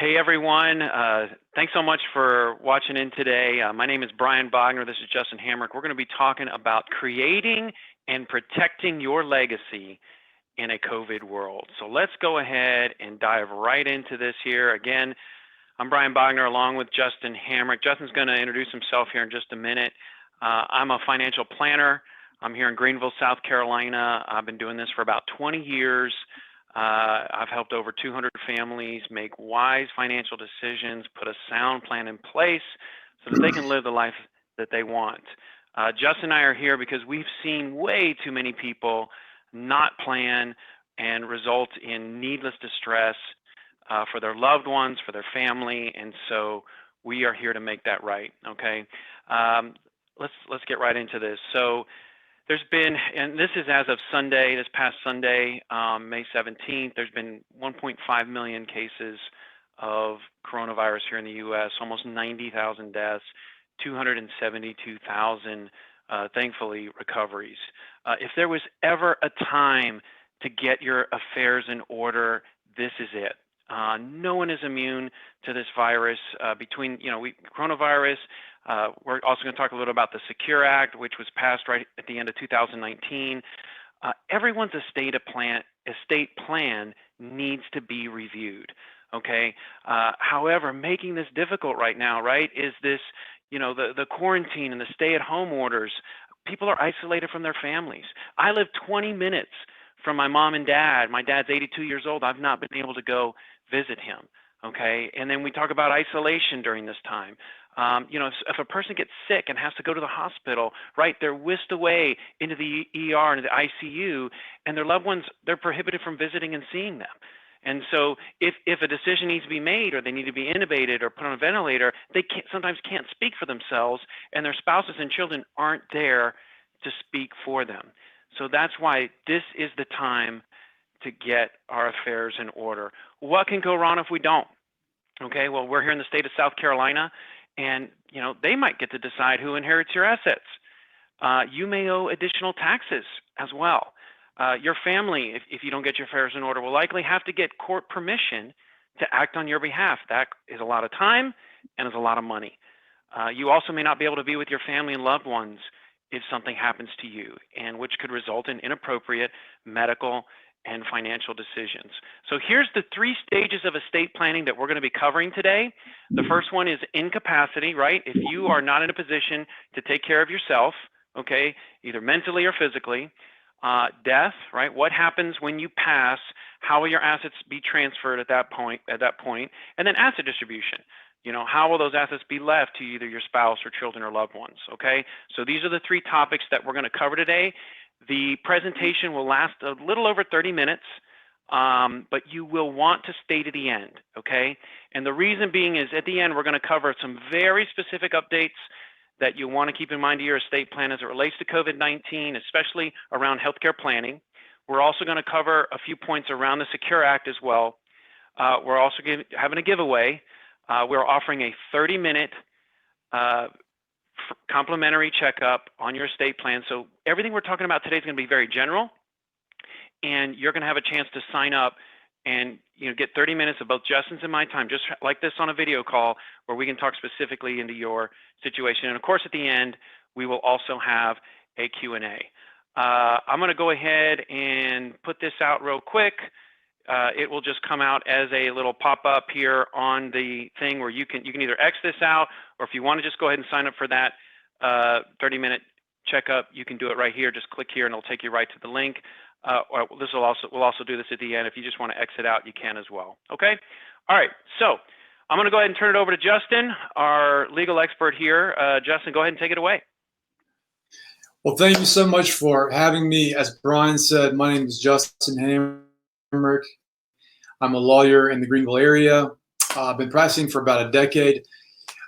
Hey everyone, thanks so much for watching in today. My name is Brian Bogner, this is Justin Hamrick. We're going to be talking about creating and protecting your legacy in a COVID world. So let's go ahead and dive right into this here. Again, I'm Brian Bogner along with Justin Hamrick. Justin's going to introduce himself here in just a minute. I'm a financial planner. I'm here in Greenville, South Carolina. I've been doing this for about 20 years. I've helped over 200 families make wise financial decisions, put a sound plan in place so that they can live the life that they want. Justin and I are here because we've seen way too many people not plan and result in needless distress for their loved ones, for their family, and so we are here to make that right, okay? Let's get right into this. So there's been, and this is as of Sunday, this past Sunday, May 17th, there's been 1.5 million cases of coronavirus here in the U.S., almost 90,000 deaths, 272,000, thankfully, recoveries. If there was ever a time to get your affairs in order, this is it. No one is immune to this virus. Coronavirus, we're also going to talk a little about the Secure Act, which was passed right at the end of 2019. Everyone's estate plan needs to be reviewed, okay? However, making this difficult right now, right, is this, the quarantine and the stay-at-home orders. People are isolated from their families. I live 20 minutes from my mom and dad. My dad's 82 years old. I've not been able to go visit him, okay? And then we talk about isolation during this time. If a person gets sick and has to go to the hospital, right, they're whisked away into the ER, into the ICU, and their loved ones, they're prohibited from visiting and seeing them. And so if a decision needs to be made or they need to be intubated or put on a ventilator, they sometimes can't speak for themselves, and their spouses and children aren't there to speak for them. So that's why this is the time to get our affairs in order. What can go wrong if we don't? Okay, well, we're here in the state of South Carolina, and they might get to decide who inherits your assets. You may owe additional taxes as well. Your family, if you don't get your affairs in order, will likely have to get court permission to act on your behalf. That is a lot of time and is a lot of money. You also may not be able to be with your family and loved ones if something happens to you, and which could result in inappropriate medical and financial decisions. So here's the 3 stages of estate planning that we're going to be covering today. The first one is incapacity, right? If you are not in a position to take care of yourself, okay, either mentally or physically. Death, right? What happens when you pass? How will your assets be transferred at that point? And then asset distribution. How will those assets be left to either your spouse or children or loved ones, okay? So these are the 3 topics that we're going to cover today. The presentation will last a little over 30 minutes, but you will want to stay to the end, okay? And the reason being is at the end, we're going to cover some very specific updates that you want to keep in mind to your estate plan as it relates to COVID-19, especially around healthcare planning. We're also going to cover a few points around the Secure Act as well. We're also having a giveaway. We're offering a 30-minute complimentary checkup on your estate plan. So everything we're talking about today is going to be very general, and you're going to have a chance to sign up and get 30 minutes of both Justin's and my time, just like this on a video call, where we can talk specifically into your situation. And of course, at the end, we will also have a Q&A. I'm going to go ahead and put this out real quick. It will just come out as a little pop-up here on the thing where you can either X this out, or if you want to just go ahead and sign up for that 30-minute checkup, you can do it right here. Just click here and it'll take you right to the link. Or we'll also do this at the end. If you just want to exit out, you can as well. Okay? All right. So I'm going to go ahead and turn it over to Justin, our legal expert here. Justin, go ahead and take it away. Well, thank you so much for having me. As Brian said, my name is Justin Hamrick. I'm a lawyer in the Greenville area. I've been practicing for about a decade,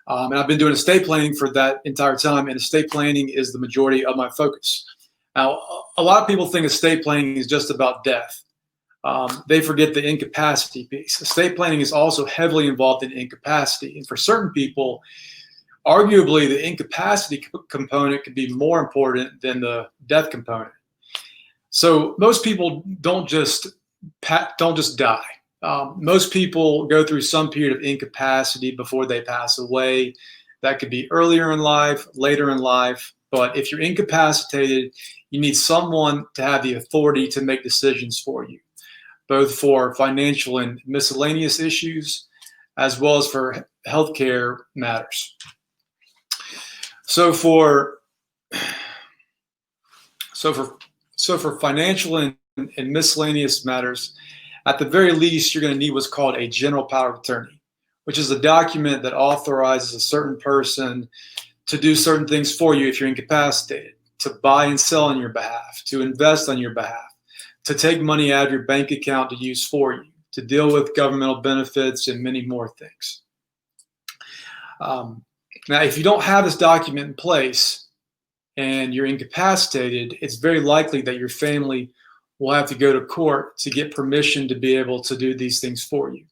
and I've been doing estate planning for that entire time, and estate planning is the majority of my focus. Now, a lot of people think estate planning is just about death. They forget the incapacity piece. Estate planning is also heavily involved in incapacity, and for certain people, arguably the incapacity component could be more important than the death component. So most people don't just die. Most people go through some period of incapacity before they pass away. That could be earlier in life, later in life. But if you're incapacitated, you need someone to have the authority to make decisions for you, both for financial and miscellaneous issues, as well as for healthcare matters. So for financial and miscellaneous matters, at the very least, you're going to need what's called a general power of attorney, which is a document that authorizes a certain person to do certain things for you if you're incapacitated, to buy and sell on your behalf, to invest on your behalf, to take money out of your bank account to use for you, to deal with governmental benefits, and many more things. Now, if you don't have this document in place and you're incapacitated, it's very likely that your family will have to go to court to get permission to be able to do these things for you.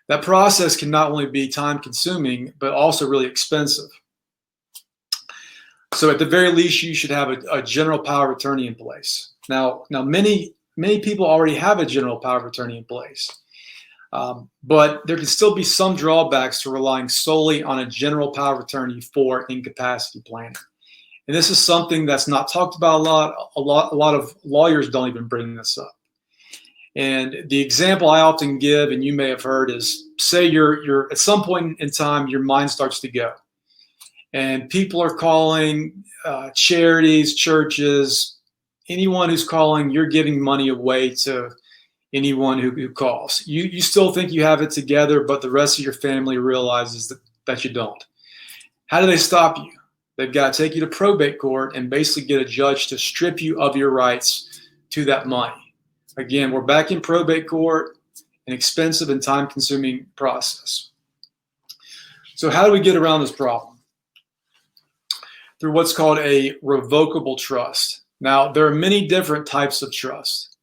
That process can not only be time consuming, but also really expensive. So at the very least, you should have a general power of attorney in place. Now many people already have a general power of attorney in place, but there can still be some drawbacks to relying solely on a general power of attorney for incapacity planning. And this is something that's not talked about a lot. A lot of lawyers don't even bring this up. And the example I often give, and you may have heard, is say you're at some point in time, your mind starts to go. And people are calling charities, churches, anyone who's calling, you're giving money away to anyone who calls. You still think you have it together, but the rest of your family realizes that you don't. How do they stop you? They've got to take you to probate court and basically get a judge to strip you of your rights to that money. Again, we're back in probate court, an expensive and time-consuming process. So how do we get around this problem? Through what's called a revocable trust. Now, there are many different types of trust.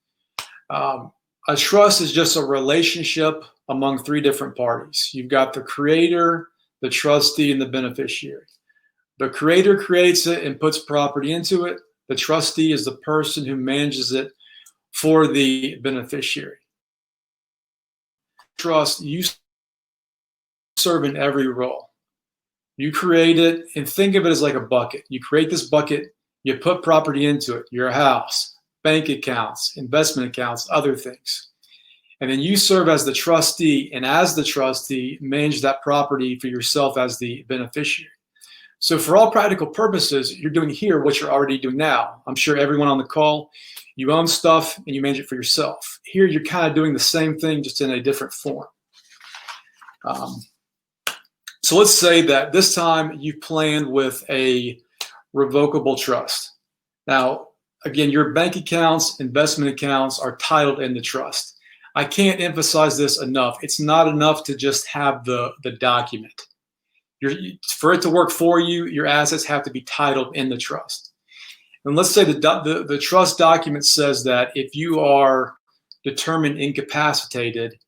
A trust is just a relationship among three different parties. You've got the creator, the trustee, and the beneficiary. The creator creates it and puts property into it. The trustee is the person who manages it for the beneficiary. Trust, you serve in every role. You create it, and think of it as like a bucket. You create this bucket, you put property into it, your house, bank accounts, investment accounts, other things. And then you serve as the trustee, and as the trustee, manage that property for yourself as the beneficiary. So for all practical purposes, you're doing here what you're already doing now. I'm sure everyone on the call, you own stuff and you manage it for yourself. Here, you're kind of doing the same thing, just in a different form. So let's say that this time you planned with a revocable trust. Now, again, your bank accounts, investment accounts are titled in the trust. I can't emphasize this enough. It's not enough to just have the document. For it to work for you, your assets have to be titled in the trust. And let's say the trust document says that if you are determined incapacitated,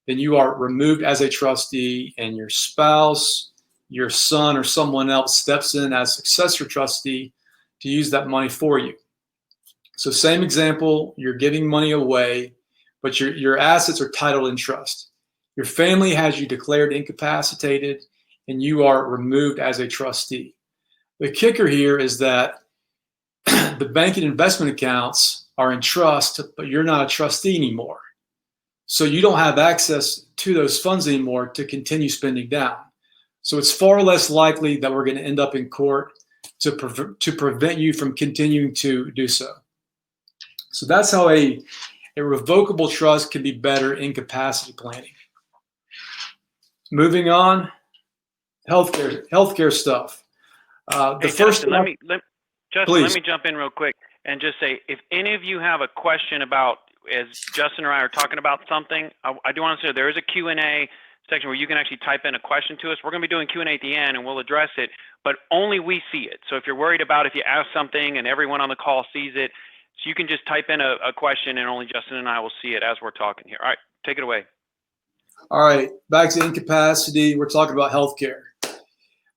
then you are removed as a trustee, and your spouse, your son, or someone else steps in as successor trustee to use that money for you. So same example, you're giving money away, but your assets are titled in trust. Your family has you declared incapacitated, and you are removed as a trustee. The kicker here is that the bank and investment accounts are in trust, but you're not a trustee anymore. So you don't have access to those funds anymore to continue spending down. So it's far less likely that we're going to end up in court to prevent you from continuing to do so. So that's how a revocable trust can be better in incapacity planning. Moving on, healthcare stuff. Justin, let me jump in real quick and just say, if any of you have a question about, as Justin or I are talking about something, I do want to say there is a Q&A section where you can actually type in a question to us. We're going to be doing Q&A at the end, and we'll address it, but only we see it. So if you're worried about if you ask something and everyone on the call sees it, so you can just type in a question, and only Justin and I will see it as we're talking here. All right, take it away. All right, back to incapacity. We're talking about healthcare.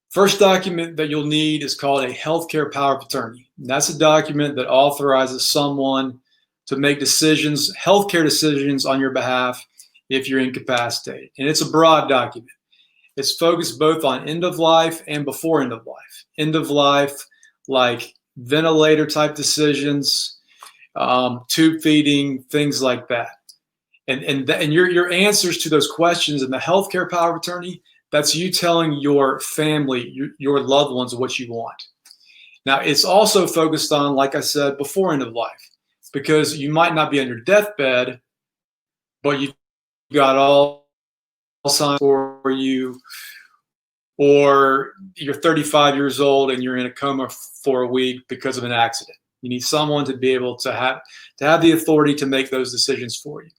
First document that you'll need is called a healthcare power of attorney. And that's a document that authorizes someone to make decisions, healthcare decisions on your behalf if you're incapacitated. And it's a broad document. It's focused both on end of life and before end of life. End of life, like ventilator type decisions, tube feeding, things like that. And your answers to those questions in the healthcare power of attorney, that's you telling your family, your loved ones, what you want. Now, it's also focused on, like I said, before end of life, because you might not be on your deathbed, but you've got all signs for you, or you're 35 years old and you're in a coma for a week because of an accident. You need someone to be able to have the authority to make those decisions for you.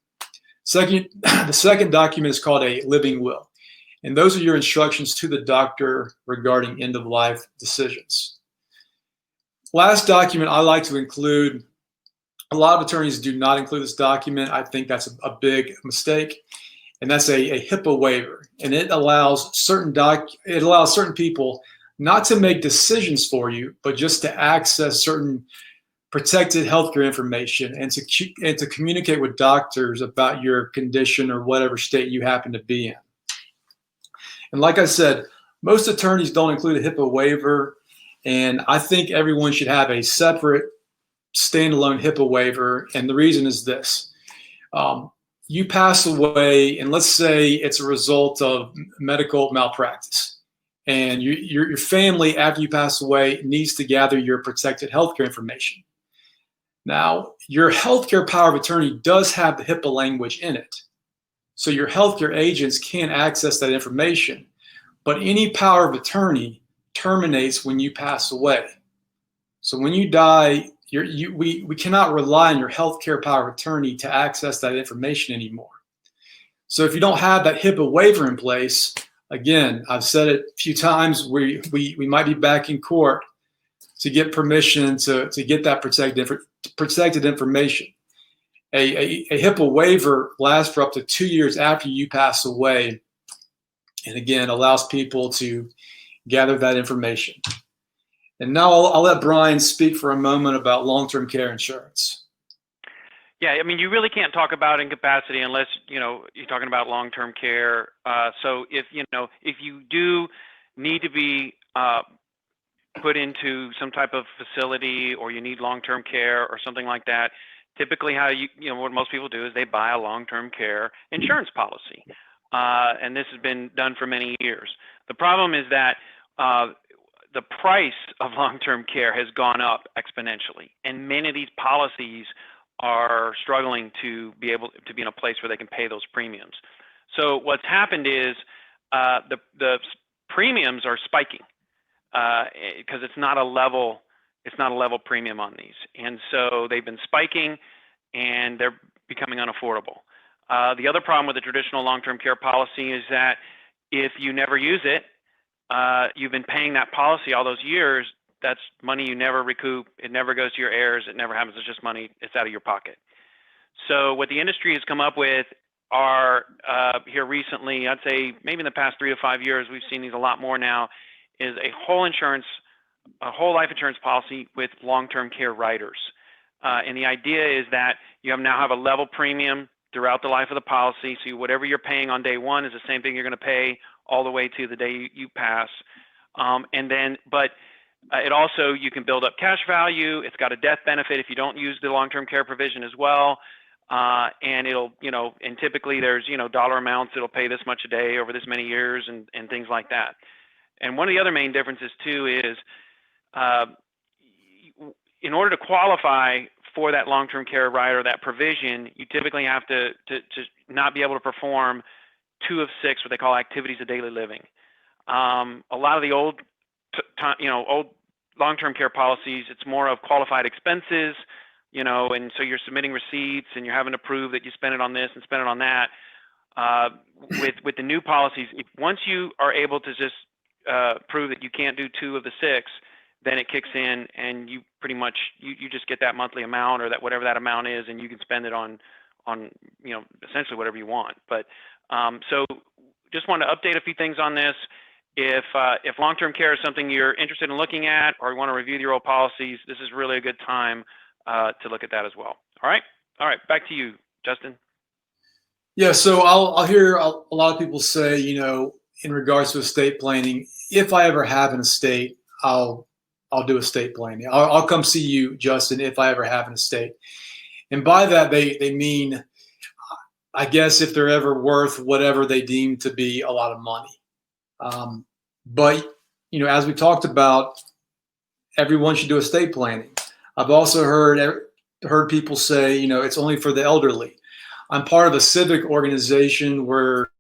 Second, the second document is called a living will. And those are your instructions to the doctor regarding end of life decisions. Last document I like to include, a lot of attorneys do not include this document. I think that's a big mistake. And that's a HIPAA waiver. And it allows certain people not to make decisions for you, but just to access certain protected healthcare information and to communicate with doctors about your condition or whatever state you happen to be in. And like I said, most attorneys don't include a HIPAA waiver, and I think everyone should have a separate standalone HIPAA waiver. And the reason is this. You pass away, and let's say it's a result of medical malpractice, and your family, after you pass away, needs to gather your protected healthcare information. Now, your healthcare power of attorney does have the HIPAA language in it. So your healthcare agents can access that information, but any power of attorney terminates when you pass away. So when you die, we cannot rely on your healthcare power of attorney to access that information anymore. So if you don't have that HIPAA waiver in place, again, I've said it a few times, we might be back in court to get permission to get that protected information. A HIPAA waiver lasts for up to 2 years after you pass away, and again, allows people to gather that information. And now I'll let Brian speak for a moment about long-term care insurance. Yeah, I mean, you really can't talk about incapacity unless, you're talking about long-term care. So if you do need to be put into some type of facility, or you need long-term care or something like that, typically how what most people do is they buy a long-term care insurance policy. And this has been done for many years. The problem is that the price of long-term care has gone up exponentially, and many of these policies are struggling to be able to be in a place where they can pay those premiums. So what's happened is the premiums are spiking because it's not a level premium on these, and so they've been spiking and they're becoming unaffordable. The other problem with the traditional long-term care policy is that if you never use it, you've been paying that policy all those years. That's money you never recoup. It never goes to your heirs. It never happens. It's just money. It's out of your pocket. So what the industry has come up with are here recently, I'd say maybe in the past 3 to 5 years, we've seen these a lot more now, is a whole life insurance policy with long-term care riders. And the idea is that you now have a level premium throughout the life of the policy. So whatever you're paying on day one is the same thing you're going to pay all the way to the day you pass. It also, you can build up cash value. It's got a death benefit if you don't use the long-term care provision as well. And it'll, and typically there's, dollar amounts, it'll pay this much a day over this many years and things like that. And one of the other main differences too is in order to qualify for that long-term care rider, that provision, you typically have to not be able to perform 2 of 6 what they call activities of daily living. A lot of the old long-term care policies, it's more of qualified expenses, and so you're submitting receipts and you're having to prove that you spent it on this and spent it on that. With the new policies, once you are able to just prove that you can't do 2 of the 6, then it kicks in and you pretty much you just get that monthly amount, or that whatever that amount is, and you can spend it on essentially whatever you want. But so just wanted to update a few things on this. If long-term care is something you're interested in looking at, or you want to review your old policies, this is really a good time to look at that as well. All right, back to you, Justin. Yeah, so I'll hear a lot of people say, in regards to estate planning, if I ever have an estate, I'll do estate planning. I'll come see you, Justin, if I ever have an estate. And by that, they mean, I guess, if they're ever worth whatever they deem to be a lot of money. But as we talked about, everyone should do estate planning. I've also heard people say, it's only for the elderly. I'm part of a civic organization where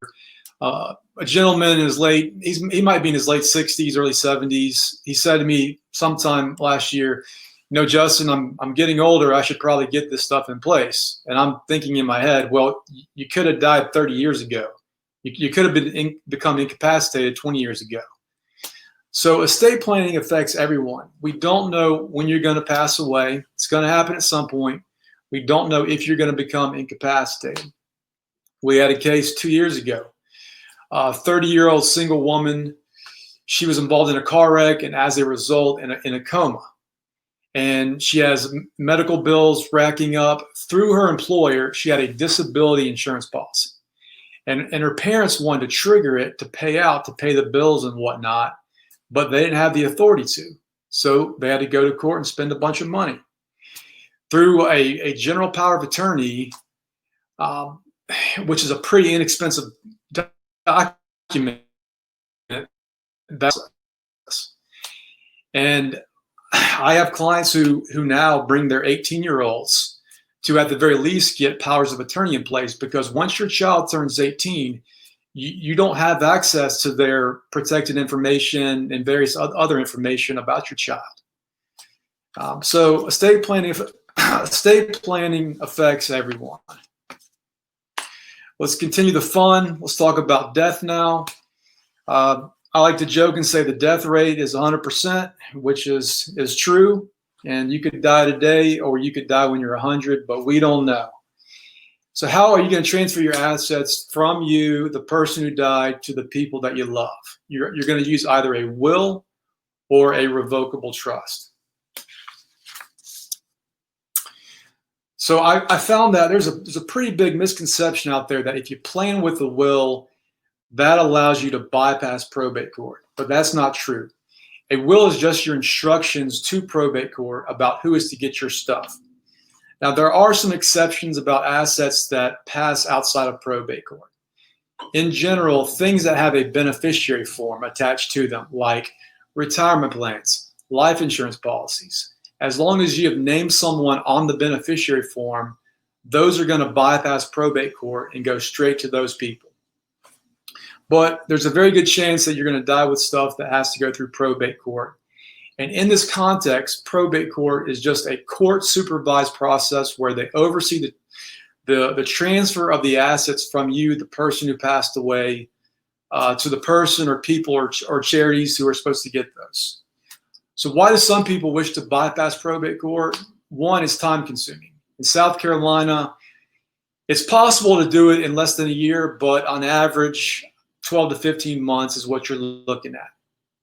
a gentleman in his he might be in his late 60s, early 70s. He said to me sometime last year, Justin, I'm getting older. I should probably get this stuff in place. And I'm thinking in my head, well, you could have died 30 years ago. You could have become incapacitated 20 years ago. So estate planning affects everyone. We don't know when you're going to pass away. It's going to happen at some point. We don't know if you're going to become incapacitated. We had a case 2 years ago. A 30-year-old single woman. She was involved in a car wreck and as a result in a coma. And she has medical bills racking up. Through her employer, she had a disability insurance policy. And her parents wanted to trigger it to pay the bills and whatnot, but they didn't have the authority to. So they had to go to court and spend a bunch of money. Through a general power of attorney, which is a pretty inexpensive document. And I have clients who now bring their 18-year-olds to, at the very least, get powers of attorney in place, because once your child turns 18, you don't have access to their protected information and various other information about your child. So estate planning affects everyone. Let's continue the fun. Let's talk about death now. I like to joke and say the death rate is 100%, which is true. And you could die today or you could die when you're 100, but we don't know. So how are you going to transfer your assets from you, the person who died, to the people that you love? You're going to use either a will or a revocable trust. So I found that there's a pretty big misconception out there that if you plan with a will, that allows you to bypass probate court. But that's not true. A will is just your instructions to probate court about who is to get your stuff. Now, there are some exceptions about assets that pass outside of probate court. In general, things that have a beneficiary form attached to them, like retirement plans, life insurance policies, as long as you have named someone on the beneficiary form, those are going to bypass probate court and go straight to those people. But there's a very good chance that you're going to die with stuff that has to go through probate court. And in this context, probate court is just a court-supervised process where they oversee the transfer of the assets from you, the person who passed away, to the person or people or charities who are supposed to get those. So why do some people wish to bypass probate court? One, it's time-consuming. In South Carolina, it's possible to do it in less than a year, but on average, 12 to 15 months is what you're looking at.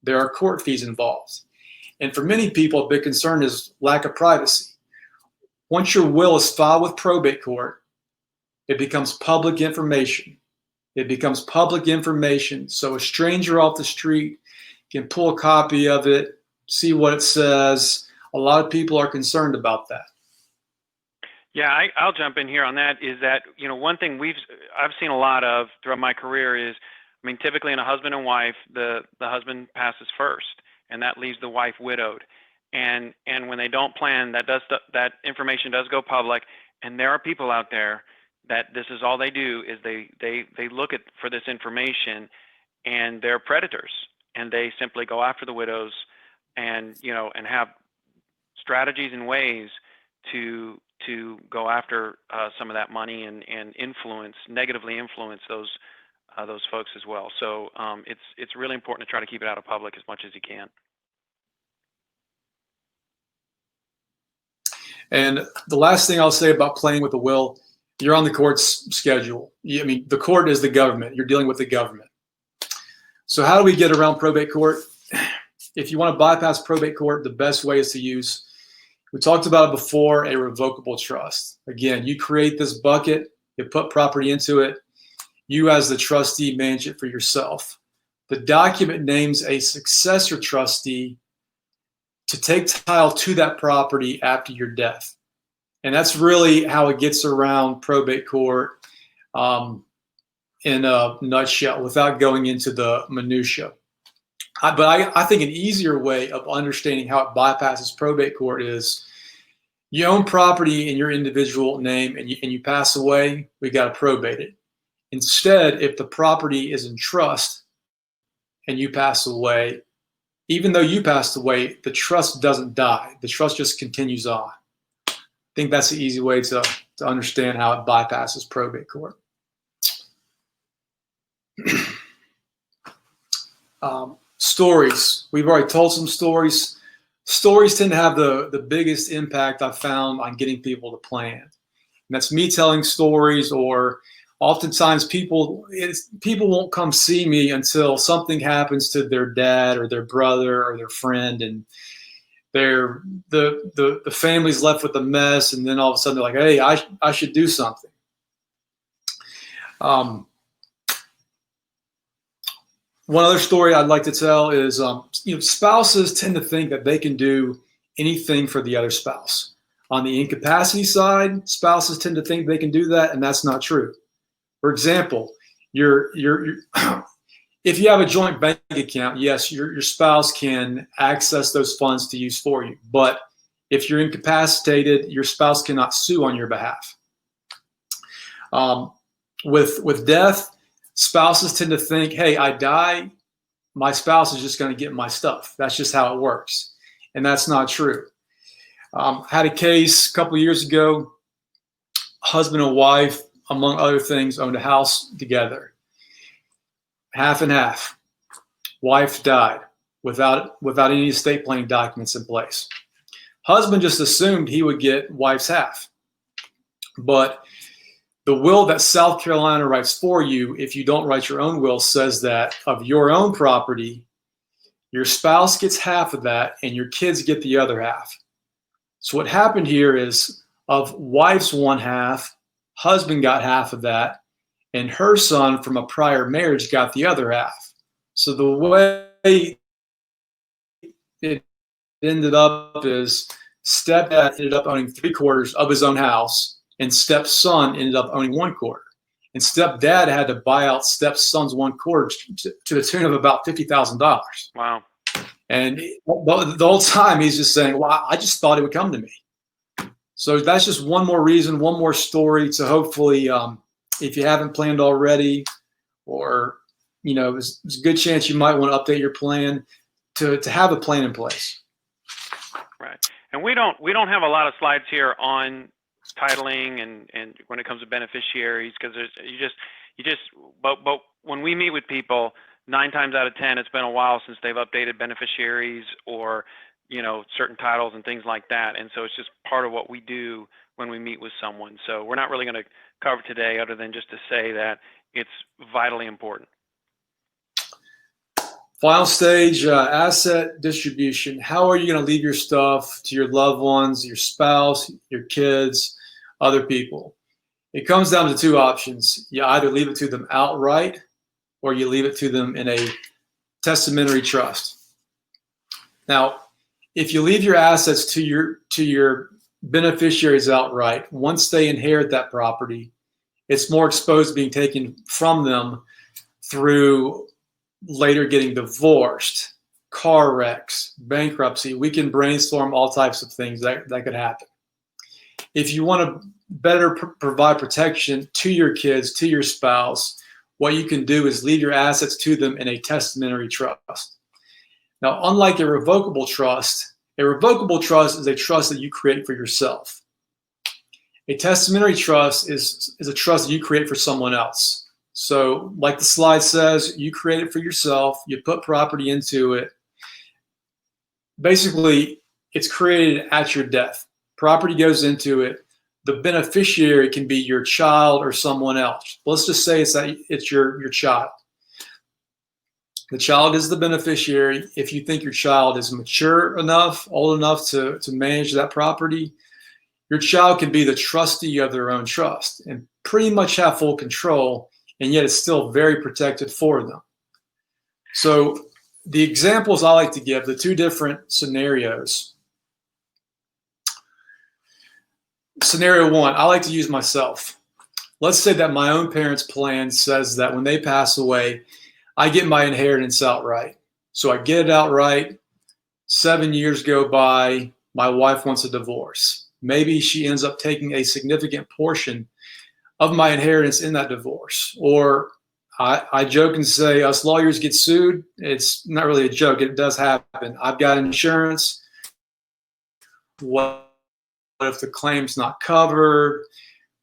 There are court fees involved. And for many people, a big concern is lack of privacy. Once your will is filed with probate court, it becomes public information. It becomes public information. So a stranger off the street can pull a copy of it, see what it says. A lot of people are concerned about that. Yeah, I'll jump in here on that. Is that, one thing I've seen a lot of throughout my career is, typically in a husband and wife, the husband passes first, and that leaves the wife widowed. And when they don't plan, that information does go public. And there are people out there that this is all they do is they look for this information, and they're predators, and they simply go after the widows, and have strategies and ways to go after some of that money and negatively influence those folks as well. So it's really important to try to keep it out of public as much as you can. And the last thing I'll say about playing with the will, you're on the court's schedule. The court is the government. You're dealing with the government. So how do we get around probate court? If you want to bypass probate court, the best way is to use, we talked about it before, a revocable trust. Again, you create this bucket. You put property into it. You as the trustee manage it for yourself. The document names a successor trustee to take title to that property after your death. And that's really how it gets around probate court in a nutshell without going into the minutia. But I think an easier way of understanding how it bypasses probate court is you own property in your individual name and you pass away, we got to probate it. Instead, if the property is in trust and you pass away, even though you passed away, the trust doesn't die. The trust just continues on. I think that's the easy way to understand how it bypasses probate court. Stories. We've already told some stories. Stories tend to have the biggest impact I've found on getting people to plan. And that's me telling stories, or oftentimes people won't come see me until something happens to their dad or their brother or their friend, and the family's left with a mess, and then all of a sudden they're like, hey, I should do something. One other story I'd like to tell is, spouses tend to think that they can do anything for the other spouse. On the incapacity side, spouses tend to think they can do that, and that's not true. For example, if you have a joint bank account, yes, your spouse can access those funds to use for you. But if you're incapacitated, your spouse cannot sue on your behalf. With death, spouses tend to think, hey, I die, my spouse is just going to get my stuff. That's just how it works. And that's not true. Had a case a couple of years ago, husband and wife, among other things, owned a house together. Half and half. Wife died without any estate planning documents in place. Husband just assumed he would get wife's half. But the will that South Carolina writes for you, if you don't write your own will, says that of your own property, your spouse gets half of that and your kids get the other half. So what happened here is, of wife's one half, husband got half of that, and her son from a prior marriage got the other half. So the way it ended up is stepdad ended up owning 3/4 of his own house, and stepson ended up owning 1/4. And stepdad had to buy out stepson's 1/4 to the tune of about $50,000. Wow. And the whole time he's just saying, well, I just thought it would come to me. So that's just one more reason, one more story to hopefully, if you haven't planned already, or, there's a good chance you might want to update your plan to have a plan in place. Right. And we don't have a lot of slides here on titling and when it comes to beneficiaries, because but when we meet with people, 9 times out of 10, it's been a while since they've updated beneficiaries or certain titles and things like that. And so it's just part of what we do when we meet with someone. So we're not really going to cover today other than just to say that it's vitally important. Final stage, asset distribution. How are you going to leave your stuff to your loved ones, your spouse, your kids, other people? It comes down to 2 options. You either leave it to them outright, or you leave it to them in a testamentary trust. Now, if you leave your assets to your beneficiaries outright, once they inherit that property, it's more exposed to being taken from them through later getting divorced, car wrecks, bankruptcy. We can brainstorm all types of things that could happen. If you want to better provide protection to your kids, to your spouse, what you can do is leave your assets to them in a testamentary trust. Now, unlike a revocable trust is a trust that you create for yourself. A testamentary trust is a trust that you create for someone else. So like the slide says, you create it for yourself, you put property into it. Basically, it's created at your death. Property goes into it. The beneficiary can be your child or someone else. Let's just say it's your child. The child is the beneficiary. If you think your child is mature enough, old enough to manage that property, your child can be the trustee of their own trust. And pretty much have full control, and yet it's still very protected for them. So the examples I like to give, the two different scenarios. Scenario one, I like to use myself. Let's say that my own parents' plan says that when they pass away, I get my inheritance outright. So I get it outright. 7 years go by. My wife wants a divorce. Maybe she ends up taking a significant portion of my inheritance in that divorce. Or I joke and say us lawyers get sued. It's not really a joke. It does happen. I've got insurance. What if the claim's not covered?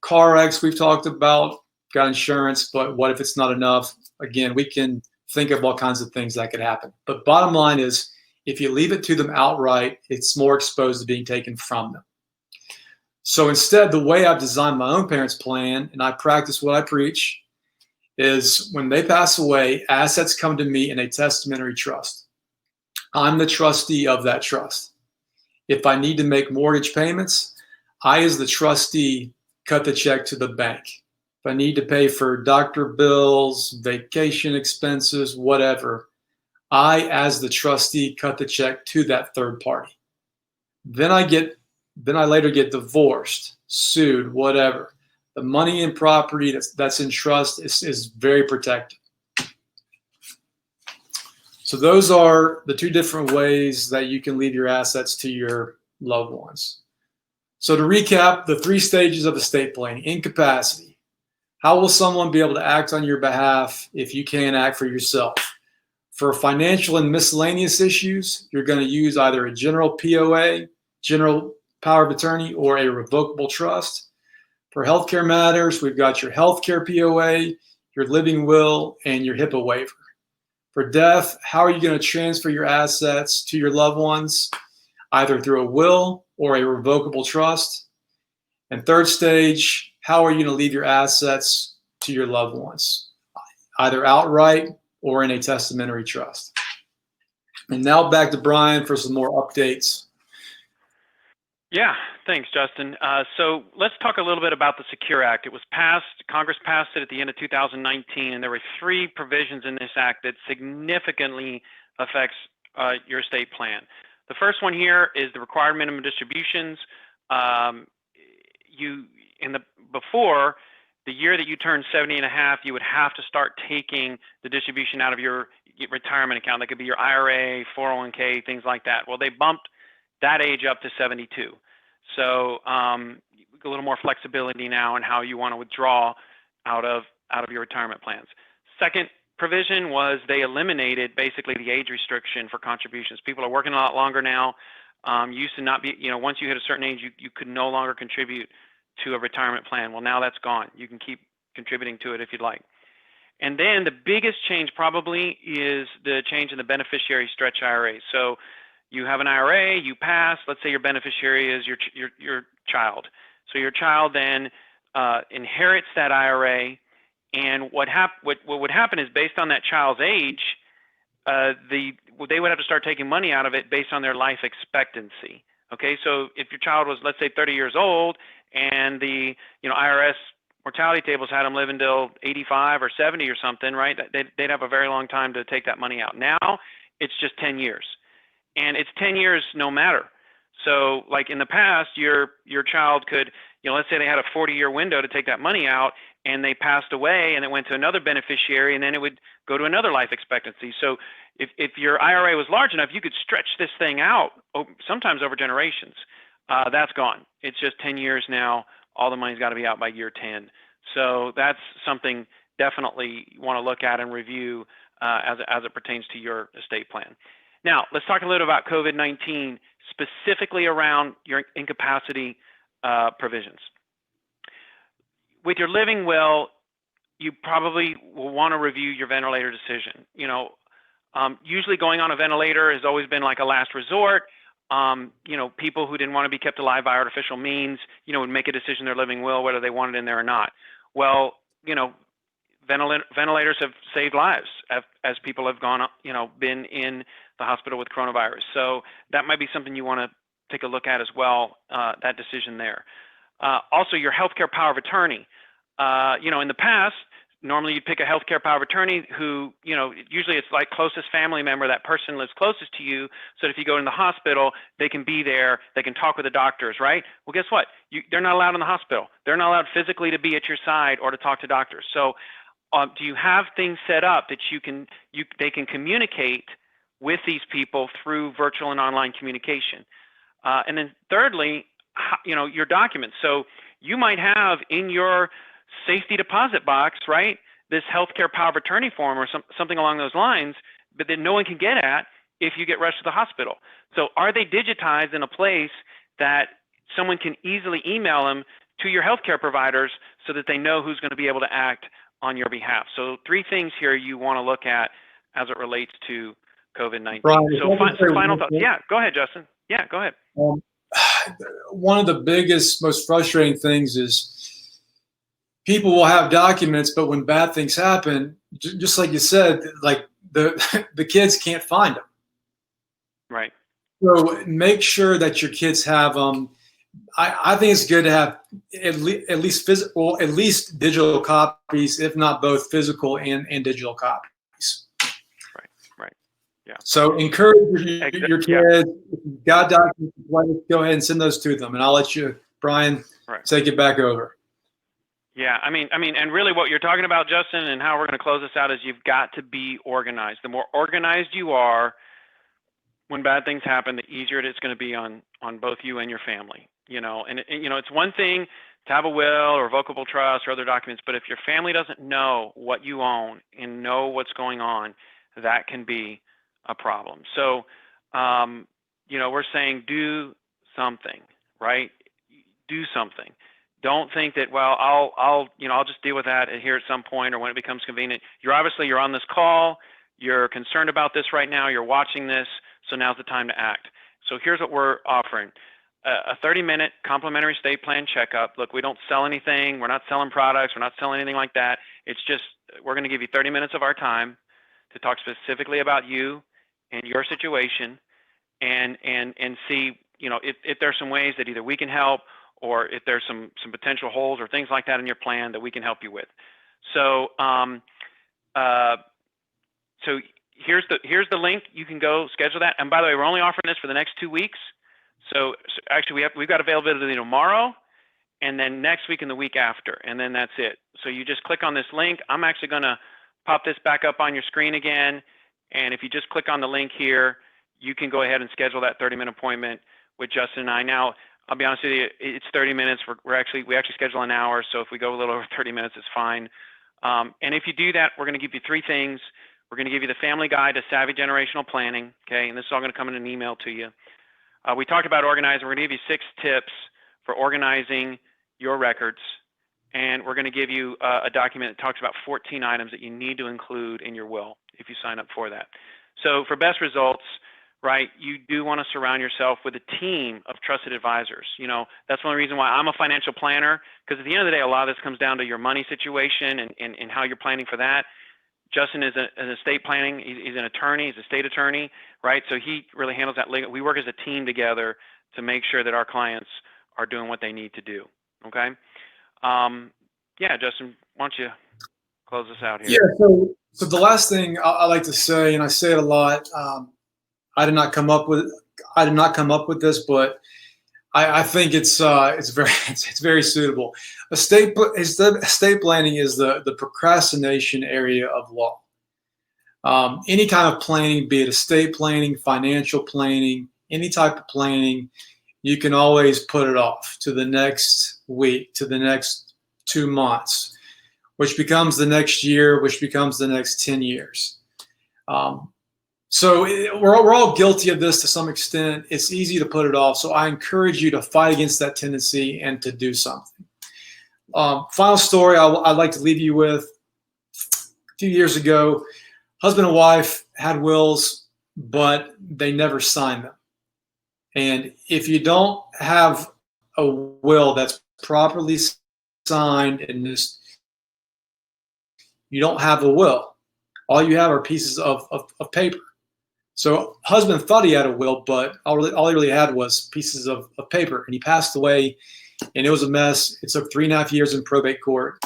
Car X we've talked about, got insurance, but what if it's not enough? Again, we can think of all kinds of things that could happen. But bottom line is, if you leave it to them outright, it's more exposed to being taken from them. So instead, the way I've designed my own parents' plan, and I practice what I preach, is when they pass away, assets come to me in a testamentary trust. I'm the trustee of that trust. If I need to make mortgage payments, I, as the trustee, cut the check to the bank. If I need to pay for doctor bills, vacation expenses, whatever, I, as the trustee, cut the check to that third party. Then I later get divorced, sued, whatever. The money and property that's in trust is very protected. So those are the two different ways that you can leave your assets to your loved ones. So to recap, the 3 stages of estate planning. Incapacity. How will someone be able to act on your behalf if you can't act for yourself? For financial and miscellaneous issues, you're going to use either a general POA, general power of attorney, or a revocable trust. For healthcare matters, we've got your healthcare POA, your living will, and your HIPAA waiver. For death, how are you going to transfer your assets to your loved ones? Either through a will or a revocable trust. And third stage, how are you going to leave your assets to your loved ones? Either outright or in a testamentary trust. And now back to Brian for some more updates. Yeah, thanks, Justin. So let's talk a little bit about the Secure Act. It was passed, Congress passed it at the end of 2019, and there were 3 provisions in this act that significantly affects your estate plan. The first one here is the required minimum distributions. Before the year that you turn 70 and a half, you would have to start taking the distribution out of your retirement account. That could be your IRA, 401k, things like that. Well, they bumped that age up to 72. So a little more flexibility now in how you want to withdraw out of your retirement plans. Second provision was they eliminated basically the age restriction for contributions. People are working a lot longer now. Used to not be, once you hit a certain age, you could no longer contribute to a retirement plan. Well, now that's gone. You can keep contributing to it if you'd like. And then the biggest change probably is the change in the beneficiary stretch IRA. So you have an IRA, you pass, let's say your beneficiary is your child. So your child then inherits that IRA, and what would happen is, based on that child's age, they would have to start taking money out of it based on their life expectancy. Okay, so if your child was, let's say, 30 years old, and the IRS mortality tables had them live until 85 or 70 or something, right? They'd have a very long time to take that money out. Now it's just 10 years, and it's 10 years no matter. So, like in the past, your child could, let's say they had a 40-year window to take that money out, and they passed away, and it went to another beneficiary, and then it would go to another life expectancy. So if your IRA was large enough, you could stretch this thing out, sometimes over generations. That's gone. It's just 10 years now. All the money's got to be out by year 10. So that's something definitely you want to look at and review as it pertains to your estate plan. Now, let's talk a little about COVID-19, specifically around your incapacity provisions. With your living will, you probably will want to review your ventilator decision. Usually going on a ventilator has always been like a last resort. People who didn't want to be kept alive by artificial means, would make a decision in their living will whether they wanted it in there or not. Well, ventilators have saved lives as people have gone, been in the hospital with coronavirus. So that might be something you want to take a look at as well, that decision there. Also, your healthcare power of attorney. In the past, normally you'd pick a healthcare power of attorney who, usually it's like closest family member, that person lives closest to you, so that if you go in the hospital, they can be there, they can talk with the doctors, right? Well, guess what? They're not allowed in the hospital. They're not allowed physically to be at your side or to talk to doctors. So do you have things set up that they can communicate with these people through virtual and online communication? And then thirdly, your documents. So you might have in your safety deposit box, right, this healthcare power of attorney form or something along those lines, but that no one can get at if you get rushed to the hospital. So are they digitized in a place that someone can easily email them to your healthcare providers so that they know who's going to be able to act on your behalf? So 3 things here you want to look at as it relates to COVID-19. Brian, so final thoughts. Yeah, go ahead, Justin. Yeah, go ahead. One of the biggest, most frustrating things is people will have documents, but when bad things happen, just like you said, like the kids can't find them. Right. So make sure that your kids have them. I think it's good to have at least physical, at least digital copies, if not both physical and digital copies. Right. Yeah. So encourage your kids. Yeah. If you've got documents, go ahead and send those to them, and I'll let you, Brian, take it back over. Yeah, I mean, and really what you're talking about, Justin, and how we're going to close this out is you've got to be organized. The more organized you are, when bad things happen, the easier it's going to be on both you and your family. And it's one thing to have a will or revocable trust or other documents, but if your family doesn't know what you own and know what's going on, that can be a problem. So, we're saying do something, right? Do something. Don't think that, well, I'll just deal with that here at some point or when it becomes convenient. You're on this call. You're concerned about this right now. You're watching this. So now's the time to act. So here's what we're offering. A 30-minute complimentary estate plan checkup. Look, we don't sell anything. We're not selling products. We're not selling anything like that. It's just we're going to give you 30 minutes of our time to talk specifically about you and your situation and see, if there's some ways that either we can help or if there's some potential holes or things like that in your plan that we can help you with. So so here's the link. You can go schedule that. And by the way, we're only offering this for the next 2 weeks. So actually we've got availability tomorrow and then next week and the week after, and then that's it. So you just click on this link. I'm actually going to pop this back up on your screen again. And if you just click on the link here, you can go ahead and schedule that 30-minute appointment with Justin and I. Now, I'll be honest with you, it's 30 minutes. We actually schedule an hour. So if we go a little over 30 minutes, it's fine. And if you do that, we're going to give you 3 things. We're going to give you the Family Guide to Savvy Generational Planning. Okay. And this is all going to come in an email to you. We talked about organizing. We're going to give you 6 tips for organizing your records. And we're going to give you a document that talks about 14 items that you need to include in your will if you sign up for that. So for best results, right, you do want to surround yourself with a team of trusted advisors. That's one reason why I'm a financial planner, because at the end of the day, a lot of this comes down to your money situation and how you're planning for that. Justin is an estate planning. He's an attorney. He's a state attorney, right? So he really handles that legal. We work as a team together to make sure that our clients are doing what they need to do. Okay. Yeah, Justin, why don't you close this out here? Yeah. So the last thing I like to say, and I say it a lot, I did not come up with this, but I think it's very suitable. Estate planning is the procrastination area of law. Any kind of planning, be it estate planning, financial planning, any type of planning, you can always put it off to the next week, to the next 2 months, which becomes the next year, which becomes the next 10 years. So we're all guilty of this to some extent. It's easy to put it off. So I encourage you to fight against that tendency and to do something. Final story I'd like to leave you with. A few years ago, husband and wife had wills, but they never signed them. And if you don't have a will that's properly signed and you don't have a will, all you have are pieces of paper. So husband thought he had a will, but all he really had was pieces of paper. And he passed away, and it was a mess. It took 3.5 years in probate court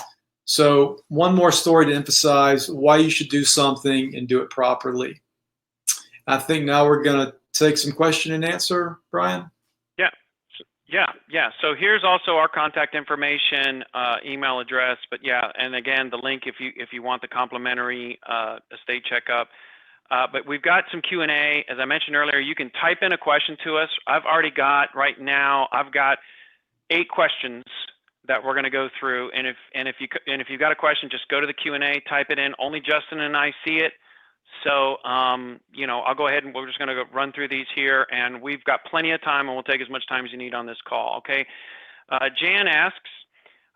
So one more story to emphasize why you should do something and do it properly. I think now we're going to take some question and answer, Brian. Yeah. Yeah. So here's also our contact information, email address. But yeah, and again, the link if you want the complimentary estate checkup. But we've got some Q&A. As I mentioned earlier, you can type in a question to us. I've got 8 questions that we're going to go through. And if you've got a question, just go to the Q&A, type it in. Only Justin and I see it. So, I'll go ahead and we're just going to run through these here, and we've got plenty of time, and we'll take as much time as you need on this call. Okay. Jan asks,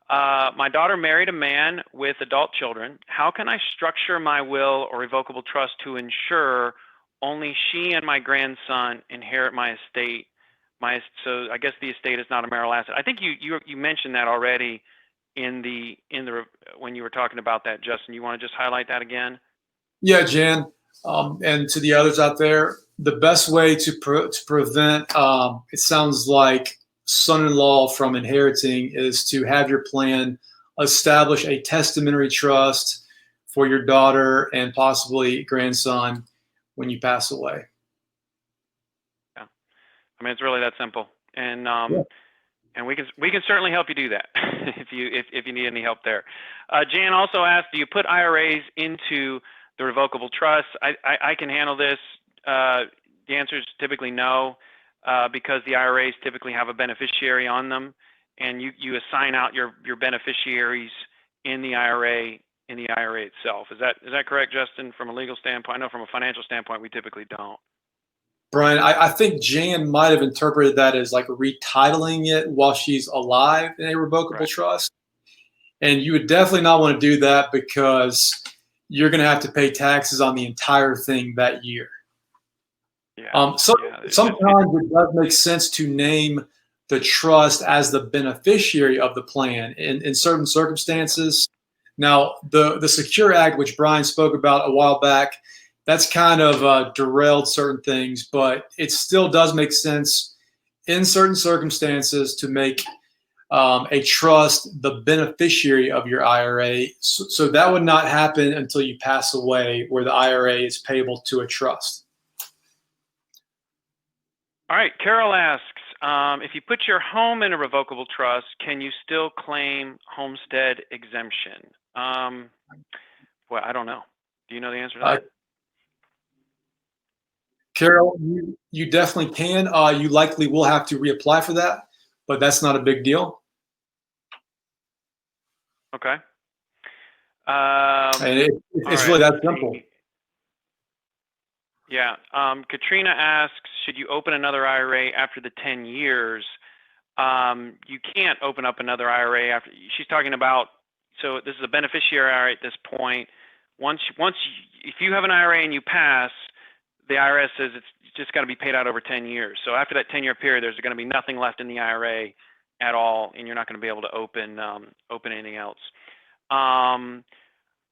my daughter married a man with adult children. How can I structure my will or revocable trust to ensure only she and my grandson inherit my estate? So I guess the estate is not a marital asset. I think you mentioned that already in the when you were talking about that, Justin. You want to just highlight that again? Yeah, Jan, and to the others out there, the best way to prevent, it sounds like, son-in-law from inheriting is to have your plan establish a testamentary trust for your daughter and possibly grandson when you pass away. Yeah, I mean, it's really that simple, and Yeah. and we can certainly help you do that if you need any help there. Jan also asked, do you put IRAs into the revocable trust? I can handle this. The answer is typically no, because the IRAs typically have a beneficiary on them, and you assign out your beneficiaries in the IRA itself. Is that correct, Justin? From a legal standpoint, I know from a financial standpoint, we typically don't. Brian, I think Jan might have interpreted that as like retitling it while she's alive in a revocable Right. trust. And you would definitely not want to do that because you're going to have to pay taxes on the entire thing that year. Yeah. Sometimes it does make sense to name the trust as the beneficiary of the plan in certain circumstances. Now, the Secure Act, which Brian spoke about a while back, that's kind of derailed certain things, but it still does make sense in certain circumstances to make a trust the beneficiary of your IRA. So that would not happen until you pass away, where the IRA is payable to a trust. All right, Carol asks, if you put your home in a revocable trust, can you still claim homestead exemption? Well, I don't know. Do you know the answer to that? Carol, you definitely can. You likely will have to reapply for that, but that's not a big deal. Okay. And it's really that simple. Yeah. Katrina asks, should you open another IRA after the 10 years? You can't open up another IRA after. She's talking about, so this is a beneficiary IRA at this point. If you have an IRA and you pass, the IRS says it's just got to be paid out over 10 years. So after that 10-year period, there's going to be nothing left in the IRA at all, and you're not going to be able to open anything else. All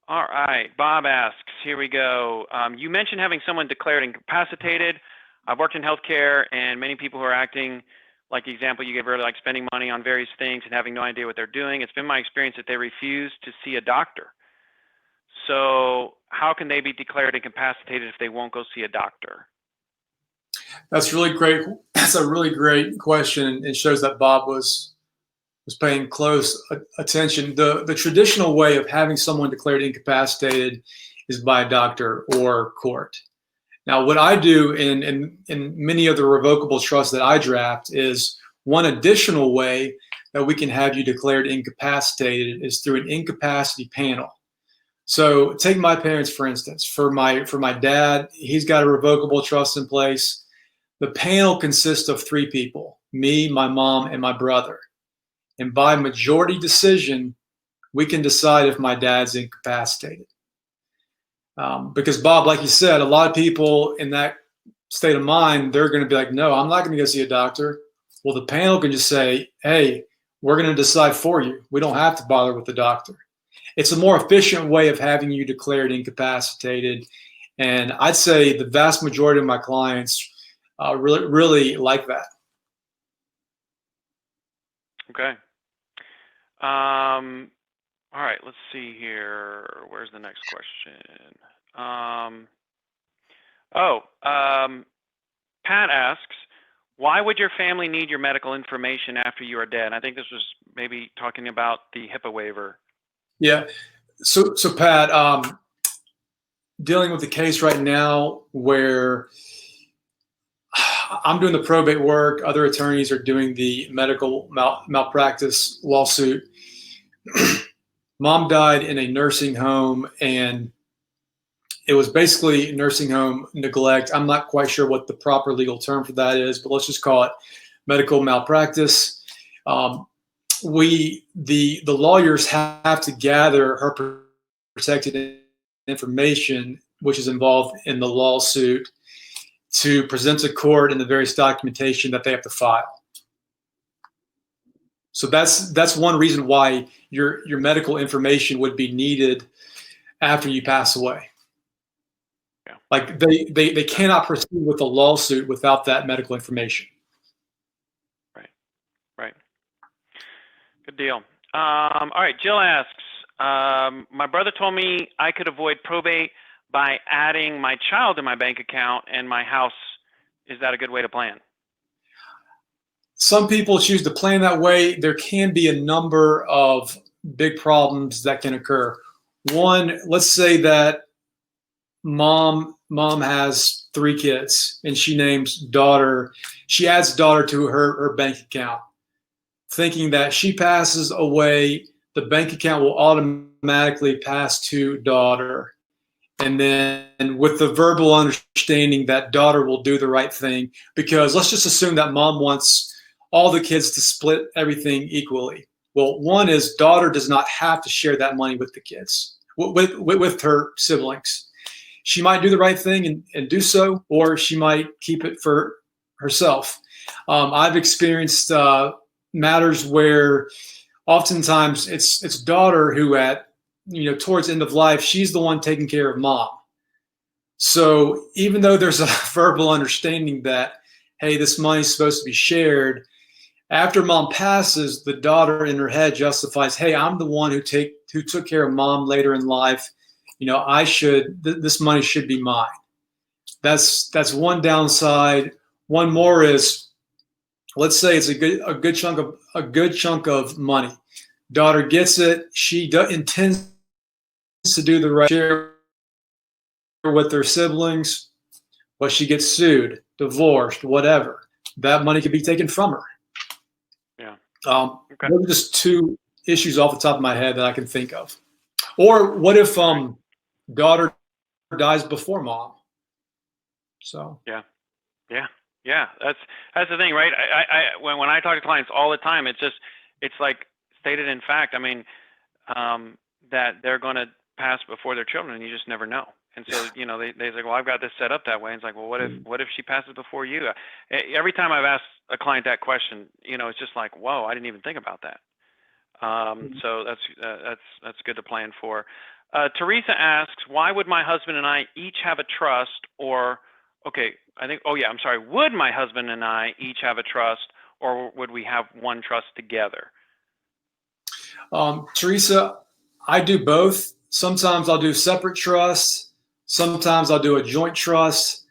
right, Bob asks, here we go. You mentioned having someone declared incapacitated. I've worked in healthcare, and many people who are acting like the example you gave earlier, like spending money on various things and having no idea what they're doing. It's been my experience that they refuse to see a doctor. So how can they be declared incapacitated if they won't go see a doctor? That's really great. That's a really great question, and it shows that Bob was paying close attention. The traditional way of having someone declared incapacitated is by a doctor or court. Now, what I do in many of the revocable trusts that I draft is one additional way that we can have you declared incapacitated is through an incapacity panel. So take my parents, for instance. For my dad, he's got a revocable trust in place. The panel consists of 3 people, me, my mom, and my brother. And by majority decision, we can decide if my dad's incapacitated. Because Bob, like you said, a lot of people in that state of mind, they're going to be like, no, I'm not going to go see a doctor. Well, the panel can just say, hey, we're going to decide for you. We don't have to bother with the doctor. It's a more efficient way of having you declared incapacitated. And I'd say the vast majority of my clients really like that. Okay. All right, let's see here. Where's the next question? Pat asks, why would your family need your medical information after you are dead? And I think this was maybe talking about the HIPAA waiver. Yeah. So Pat, dealing with the case right now where I'm doing the probate work, other attorneys are doing the medical malpractice lawsuit. Mom died in a nursing home, and it was basically nursing home neglect. I'm not quite sure what the proper legal term for that is, but let's just call it medical malpractice. The lawyers have to gather her protected information, which is involved in the lawsuit, to present to court in the various documentation that they have to file. So that's one reason why your medical information would be needed after you pass away. Yeah. Like they cannot proceed with a lawsuit without that medical information. Right. Good deal. All right, Jill asks, my brother told me I could avoid probate by adding my child to my bank account and my house. Is that a good way to plan? Some people choose to plan that way. There can be a number of big problems that can occur. One, let's say that mom has 3 kids and she adds daughter to her bank account, thinking that she passes away, the bank account will automatically pass to daughter. And then with the verbal understanding that daughter will do the right thing, because let's just assume that mom wants all the kids to split everything equally. Well, one is daughter does not have to share that money with the kids, with her siblings. She might do the right thing and do so, or she might keep it for herself. I've experienced matters where oftentimes it's daughter who towards end of life, she's the one taking care of mom. So even though there's a verbal understanding that, hey, this money's supposed to be shared, after mom passes, the daughter in her head justifies, hey, I'm the one who took care of mom later in life. This money should be mine. That's one downside. One more is, let's say it's a good chunk of money. Daughter gets it. She intends to do the right share with their siblings, but she gets sued, divorced, whatever. That money could be taken from her. Yeah. Okay. Those are just 2 issues off the top of my head that I can think of. Or what if daughter dies before mom? So yeah. That's the thing, right? When I talk to clients all the time, it's like stated in fact. I mean, that they're going to pass before their children, and you just never know. And so, they say, well, I've got this set up that way. And it's like, well, what if she passes before you? Every time I've asked a client that question, it's just like, whoa, I didn't even think about that. So that's good to plan for. Teresa asks, why would my husband and I each have a trust? Or, would my husband and I each have a trust, or would we have one trust together? Teresa, I do both. Sometimes I'll do separate trusts. Sometimes I'll do a joint trust.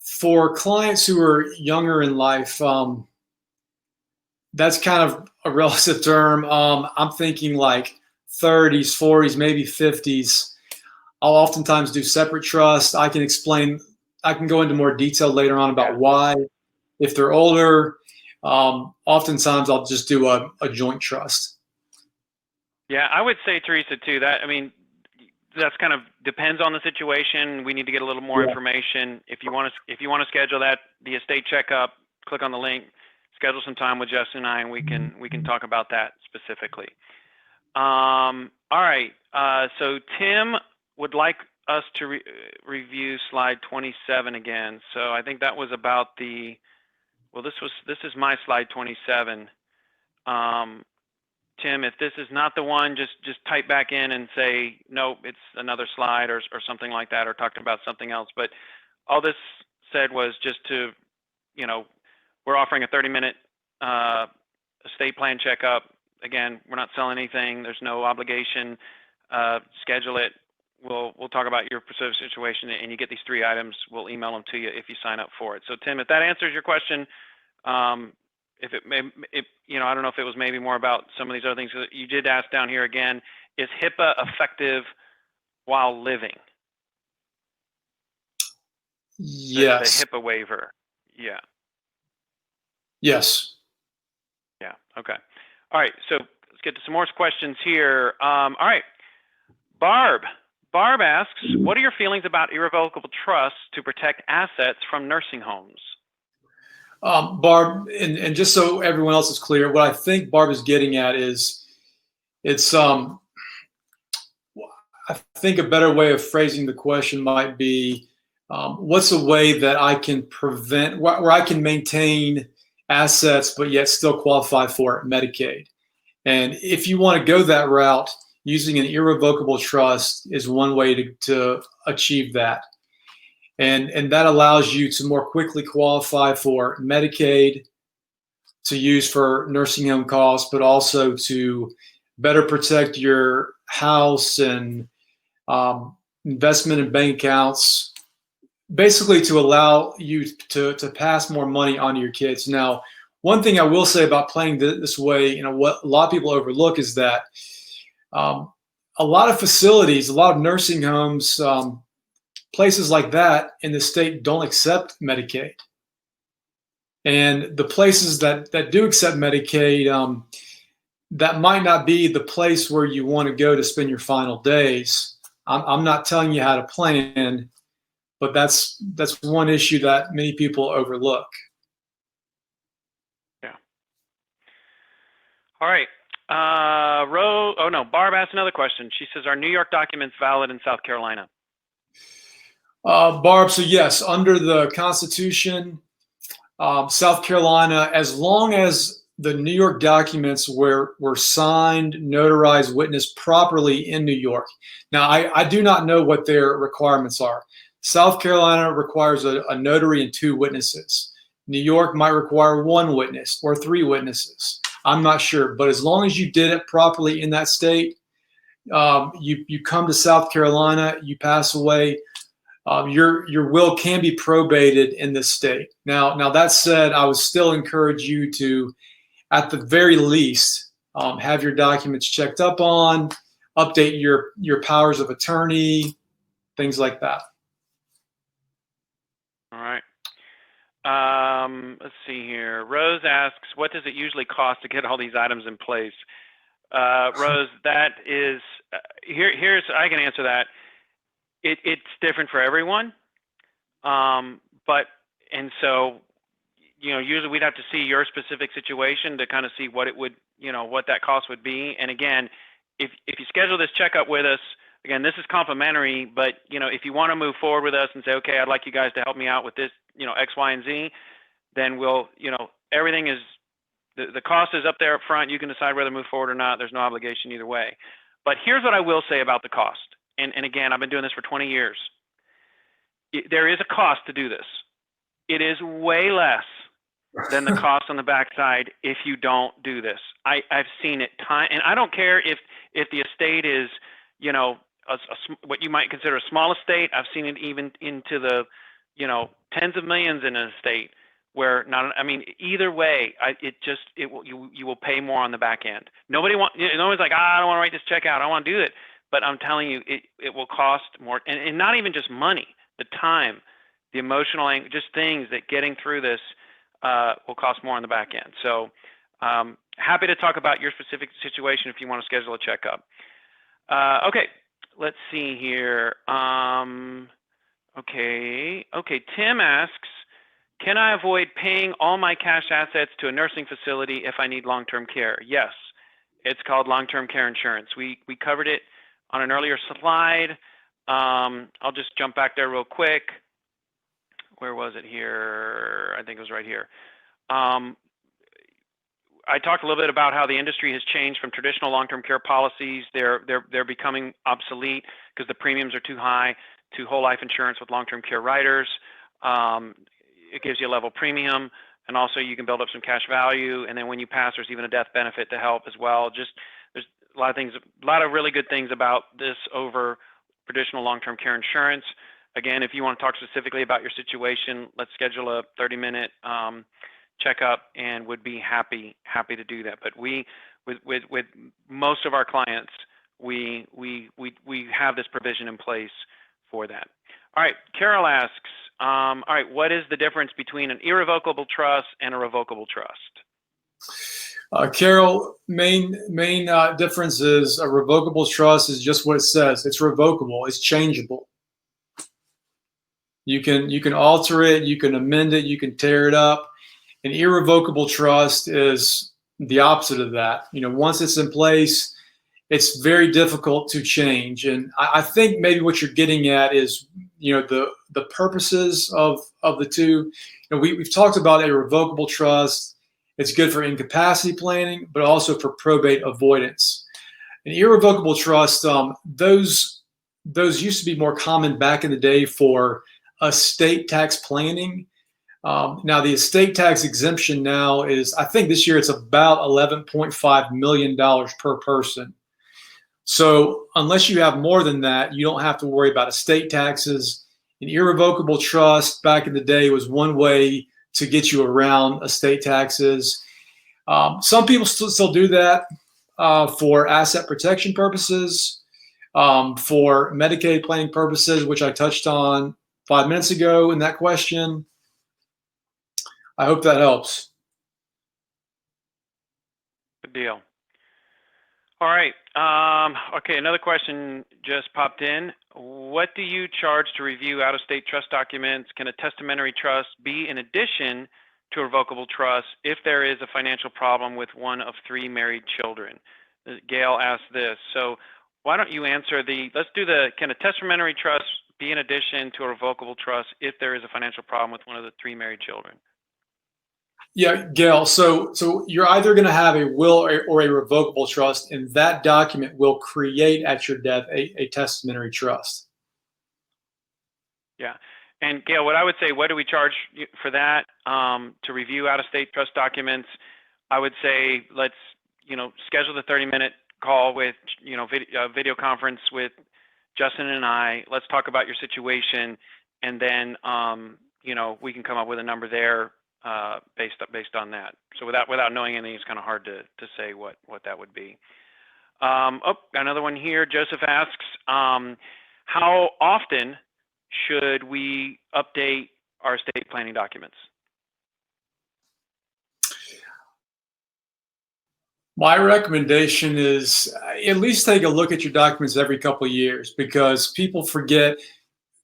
For clients who are younger in life, that's kind of a relative term. I'm thinking like 30s, 40s, maybe 50s. I'll oftentimes do separate trusts. I can go into more detail later on about why. If they're older, oftentimes I'll just do a joint trust. Yeah, I would say, Teresa, too, that's kind of depends on the situation. We need to get a little more information. If you want to schedule the estate checkup, click on the link, schedule some time with Justin and I, and we can talk about that specifically. All right. So Tim would like us to review slide 27 again. So I think that was about this is my slide 27. Tim, if this is not the one, just type back in and say, nope, it's another slide or something like that, or talking about something else. But all this said was just to, we're offering a 30-minute estate plan checkup. again, we're not selling anything. There's no obligation. Schedule it. We'll talk about your specific situation, and you get these 3 items. We'll email them to you if you sign up for it. So Tim, if that answers your question, if it may, I don't know if it was maybe more about some of these other things. You did ask down here again, is HIPAA effective while living? Yes. The HIPAA waiver. Yeah. Yes. Yeah. Okay. All right. So let's get to some more questions here. All right. Barb asks, what are your feelings about irrevocable trusts to protect assets from nursing homes? Barb, and just so everyone else is clear, what I think Barb is getting at is it's I think a better way of phrasing the question might be, what's a way that I can prevent, where I can maintain assets, but yet still qualify for Medicaid? And if you want to go that route, using an irrevocable trust is one way to achieve that. And that allows you to more quickly qualify for Medicaid, to use for nursing home costs, but also to better protect your house and investment in bank accounts, basically to allow you to pass more money on to your kids. Now, one thing I will say about playing this way, what a lot of people overlook is that a lot of facilities, a lot of nursing homes, places like that in the state don't accept Medicaid. And the places that do accept Medicaid, that might not be the place where you want to go to spend your final days. I'm not telling you how to plan, but that's one issue that many people overlook. Yeah. All right. Barb asked another question. She says, are New York documents valid in South Carolina? Barb, so yes, under the Constitution, South Carolina, as long as the New York documents were signed, notarized, witnessed properly in New York. Now, I do not know what their requirements are. South Carolina requires a notary and 2 witnesses. New York might require 1 witness or 3 witnesses. I'm not sure, but as long as you did it properly in that state, you come to South Carolina, you pass away, your will can be probated in this state. Now that said, I would still encourage you to, at the very least, have your documents checked up on, update your powers of attorney, things like that. All right. Let's see here. Rose asks, what does it usually cost to get all these items in place? Rose, that is, here's, I can answer that. It's different for everyone. So, usually we'd have to see your specific situation to kind of see what it would, what that cost would be. And again, if you schedule this checkup with us, again, this is complimentary, but, if you want to move forward with us and say, okay, I'd like you guys to help me out with this, X, Y, and Z, then we'll, everything is, the cost is up there up front. You can decide whether to move forward or not. There's no obligation either way. But here's what I will say about the cost. And again, I've been doing this for 20 years. There is a cost to do this. It is way less than the cost on the backside if you don't do this. I've seen it time, and I don't care if the estate is, what you might consider a small estate. I've seen it even into the, tens of millions in an estate where either way, you will pay more on the back end. Nobody's like, I don't want to write this check out. I want to do it. But I'm telling you, it will cost more, and not even just money, the time, the emotional, just things that getting through this will cost more on the back end. So happy to talk about your specific situation if you want to schedule a checkup. Okay, let's see here. Okay, Tim asks, can I avoid paying all my cash assets to a nursing facility if I need long-term care? Yes, it's called long-term care insurance. We covered it on an earlier slide. I'll just jump back there real quick. Where was it here? I think it was right here. I talked a little bit about how the industry has changed from traditional long-term care policies. They're becoming obsolete because the premiums are too high, to whole life insurance with long-term care riders. It gives you a level premium. and also you can build up some cash value. And then when you pass, there's even a death benefit to help as well. Just there's a lot of things, a lot of really good things about this over traditional long-term care insurance. Again, if you want to talk specifically about your situation, let's schedule a 30-minute checkup, and would be happy to do that. But we, with most of our clients, we have this provision in place for that. All right, Carol asks, all right, what is the difference between an irrevocable trust and a revocable trust? Carol, main difference is a revocable trust is just what it says. It's revocable. It's changeable. You can alter it. You can amend it. You can tear it up. An irrevocable trust is the opposite of that. Once it's in place, it's very difficult to change. And I think maybe what you're getting at is, the purposes of the two. We've talked about a revocable trust. It's good for incapacity planning, but also for probate avoidance. An irrevocable trust, those used to be more common back in the day for estate tax planning. Now the estate tax exemption now is, I think this year it's about $11.5 million per person. So unless you have more than that, you don't have to worry about estate taxes. An irrevocable trust back in the day was one way to get you around estate taxes. Some people still do that for asset protection purposes, for Medicaid planning purposes, which I touched on 5 minutes ago in that question. I hope that helps. Good deal. All right. Okay, another question just popped in. What do you charge to review out-of-state trust documents? Can a testamentary trust be in addition to a revocable trust if there is a financial problem with one of 3 married children? Gail asked this. So why don't you answer can a testamentary trust be in addition to a revocable trust if there is a financial problem with one of the 3 married children? Yeah, Gail. So you're either going to have a will or a revocable trust, and that document will create at your death a testamentary trust. Yeah. And Gail, what I would say, what do we charge for that to review out-of-state trust documents? I would say let's schedule the 30-minute call with video conference with Justin and I. Let's talk about your situation, and then we can come up with a number there. Based on that. So without knowing anything, it's kind of hard to say what that would be. Another one here. Joseph asks, how often should we update our estate planning documents? My recommendation is at least take a look at your documents every couple of years, because people forget.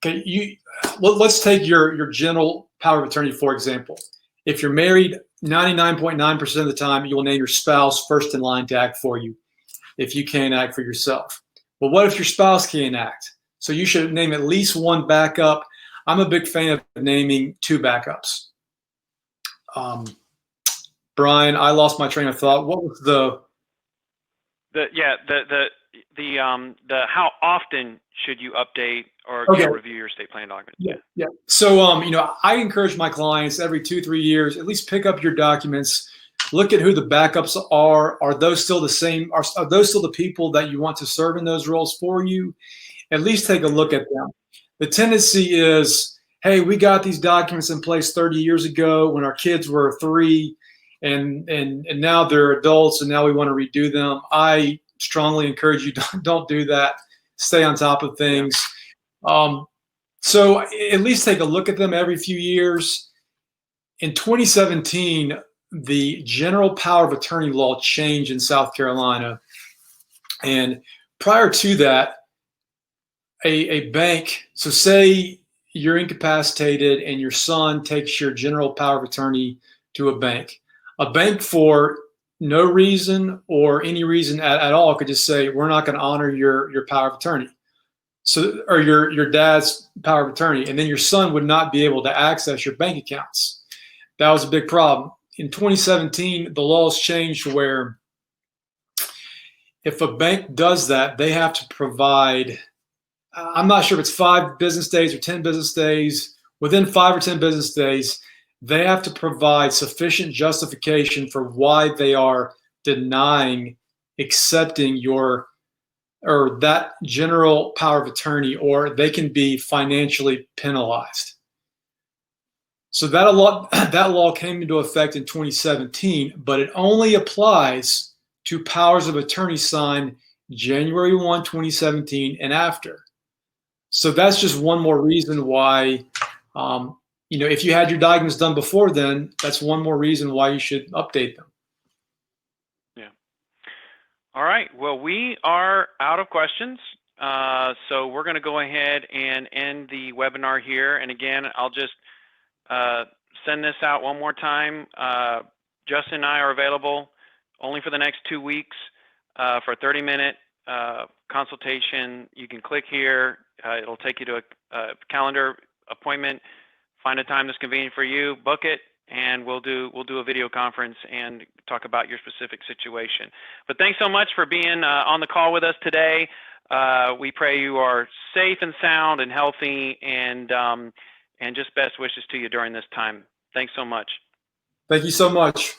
Okay, let's take your general power of attorney, for example. If you're married, 99.9% of the time, you will name your spouse first in line to act for you if you can't act for yourself. But what if your spouse can't act? So you should name at least one backup. I'm a big fan of naming 2 backups. Brian, I lost my train of thought. What was the how often should you update or review your estate planning documents? Yeah. So, I encourage my clients every 2-3 years, at least pick up your documents, look at who the backups are. Are those still the same? Are those still the people that you want to serve in those roles for you? At least take a look at them. The tendency is, hey, we got these documents in place 30 years ago when our kids were 3, and now they're adults, and now we want to redo them. I strongly encourage you, don't do that. Stay on top of things. So at least take a look at them every few years. In 2017, the general power of attorney law changed in South Carolina. And prior to that, a bank, so say you're incapacitated and your son takes your general power of attorney to a bank. A bank, for no reason or any reason at all, could just say, we're not going to honor your power of attorney. So, or your dad's power of attorney, and then your son would not be able to access your bank accounts. That was a big problem. In 2017, the laws changed where if a bank does that, they have to provide, I'm not sure if it's 5 business days or 10 business days. Within 5 or 10 business days, they have to provide sufficient justification for why they are denying accepting your or that general power of attorney, or they can be financially penalized. So that law came into effect in 2017, but it only applies to powers of attorney signed January 1, 2017 and after. So that's just one more reason why, if you had your documents done before then, that's one more reason why you should update them. Yeah. All right. Well, we are out of questions. So we're going to go ahead and end the webinar here. And again, I'll just send this out one more time. Justin and I are available only for the next 2 weeks for a 30-minute consultation. You can click here. It'll take you to a calendar appointment. Find a time that's convenient for you, book it, and we'll do a video conference and talk about your specific situation. But thanks so much for being on the call with us today. We pray you are safe and sound and healthy, and just best wishes to you during this time. Thanks so much. Thank you so much.